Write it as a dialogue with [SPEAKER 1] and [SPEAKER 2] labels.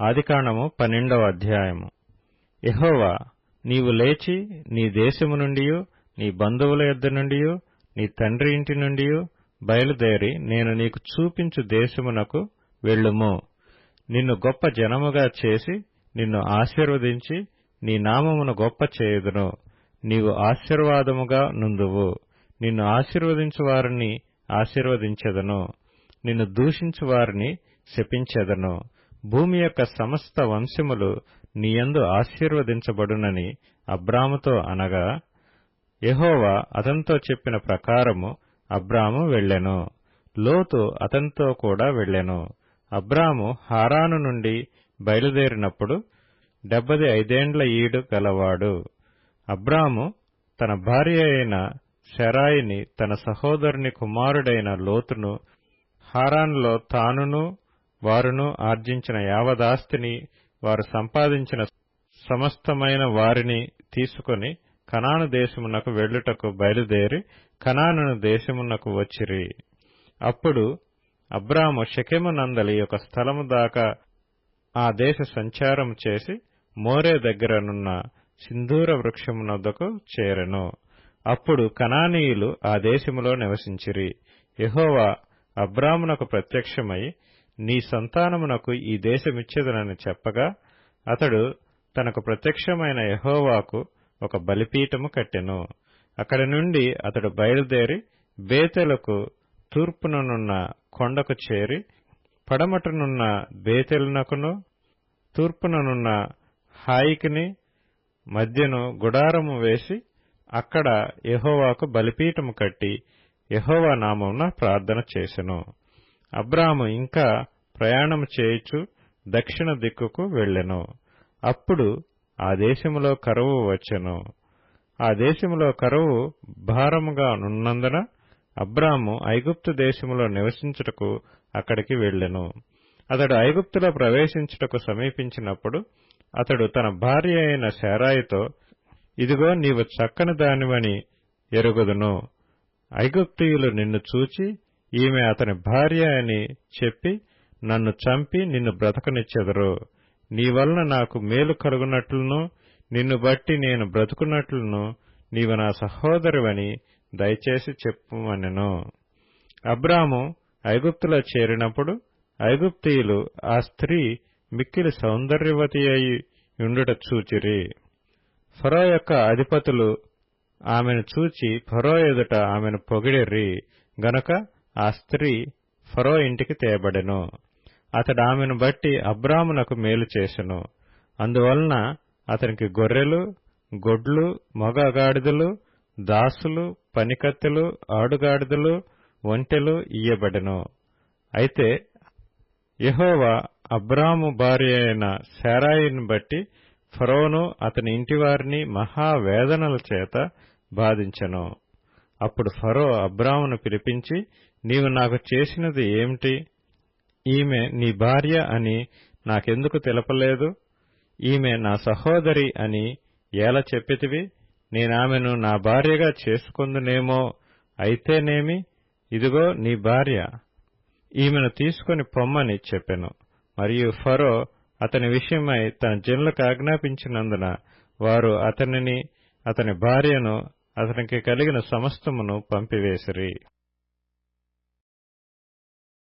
[SPEAKER 1] ఆదికాండము 12వ అధ్యాయము. యెహోవా, నీవు లేచి నీ దేశము నుండియు నీ బంధువుల యొద్ద నుండియు నీ తండ్రి ఇంటి నుండియు బయలుదేరి నేను నీకు చూపించు దేశమునకు వెళ్ళుము. నిన్ను గొప్ప జనముగా చేసి నిన్ను ఆశీర్వదించి నీ నామమును గొప్ప చేయుదును. నీవు ఆశీర్వాదముగా నుందువు. నిన్ను ఆశీర్వదించు వారిని ఆశీర్వదించెదను, నిన్ను దూషించు వారిని శపించెదను. భూమి యొక్క సమస్త వంశములు నీయందు ఆశీర్వదించబడునని అబ్రాముతో అనగా, యెహోవా అతనితో చెప్పిన ప్రకారము అబ్రాము వెళ్ళెను. లోతు అతనితో కూడా వెళ్ళెను. అబ్రాము హారాను నుండి బయలుదేరినప్పుడు 75 ఏండ్ల ఈడు గలవాడు. అబ్రాము తన భార్య అయిన శారయిని తన సహోదరుని కుమారుడైన లోతును హారానులో తానును వారును ఆర్జించిన యావదాస్తిని వారు సంపాదించిన సమస్తమైన వారిని తీసుకుని కనాను దేశమునకు వెళ్ళుటకు బయలుదేరి కనాను దేశమునకు వచ్చిరి. అప్పుడు అబ్రాము షెకెము నందలి ఒక స్థలము దాకా ఆ దేశ సంచారము చేసి మోరే దగ్గరనున్న సింధూర వృక్షమునొద్దకు చేరెను. అప్పుడు కనానీయులు ఆ దేశములో నివసించిరి. యెహోవా అబ్రామునకు ప్రత్యక్షమై, నీ సంతానమునకు ఈ దేశమిచ్చెదనని చెప్పగా, అతడు తనకు ప్రత్యక్షమైన యెహోవాకు ఒక బలిపీఠము కట్టెను. అక్కడి నుండి అతడు బయలుదేరి బేతెలకు తూర్పుననున్న కొండకు చేరి, పడమటనున్న బేతెలునకును తూర్పుననున్న హాయికిని మధ్యను గుడారము వేసి అక్కడ యెహోవాకు బలిపీఠము కట్టి యెహోవా నామమున ప్రార్థన చేసెను. అబ్రాము ఇంకా ప్రయాణము చేయుచు దక్షిణ దిక్కుకు వెళ్ళెను. అప్పుడు ఆ దేశములో కరువు వచ్చెను. ఆ దేశములో కరువు భారముగా నున్నందున అబ్రాము ఐగుప్తు దేశములో నివసించుటకు అక్కడికి వెళ్ళెను. అతడు ఐగుప్తులో ప్రవేశించుటకు సమీపించినప్పుడు అతడు తన భార్య అయిన శారయితో, ఇదిగో నీవు చక్కని దానివని ఎరుగుదును. ఐగుప్తీయులు నిన్ను చూచి ఈమె అతని భార్య అని చెప్పి నన్ను చంపి నిన్ను బ్రతకనిచ్చెదరు. నీ వలన నాకు మేలు కలుగునట్లును నిన్ను బట్టి నేను బ్రతుకున్నట్లును నీవు నా సహోదరివని దయచేసి చెప్పుమనెను. అబ్రాము ఐగుప్తులో చేరినప్పుడు ఐగుప్తీయులు ఆ స్త్రీ మిక్కిలి సౌందర్యవతి అయి ఉండుట చూచిరి. ఫరో యొక్క అధిపతులు ఆమెను చూచి ఫరో ఎదుట ఆమెను పొగిడిరి గనుక ఆ స్త్రీ ఫరో ఇంటికి తేబడెను. అతడు ఆమెను బట్టి అబ్రామునకు మేలు చేసెను. అందువలన అతనికి గొర్రెలు, గొడ్లు, మగ గాడిదలు, దాసులు, పనికత్తెలు, ఆడుగాడిదలు, ఒంటెలు ఇయ్యబడెను. అయితే యెహోవా అబ్రాము భార్య అయిన శారయిని బట్టి ఫరోను అతని ఇంటివారిని మహావేదనల చేత బాధించెను. అప్పుడు ఫరో అబ్రామును పిలిపించి, నీవు నాకు చేసినది ఏమిటి? ఈమె నీ భార్య అని నాకెందుకు తెలపలేదు? ఈమె నా సహోదరి అని ఎలా చెప్పితివి? నేనామెను నా భార్యగా చేసుకొందునేమో. అయితేనేమి, ఇదిగో నీ భార్య, ఈమెను తీసుకుని పొమ్మని చెప్పెను. మరియు ఫరో అతని విషయమై తన జనులకు ఆజ్ఞాపించినందున వారు అతనిని అతని భార్యను అతనికి కలిగిన సమస్తమును పంపివేసిరి.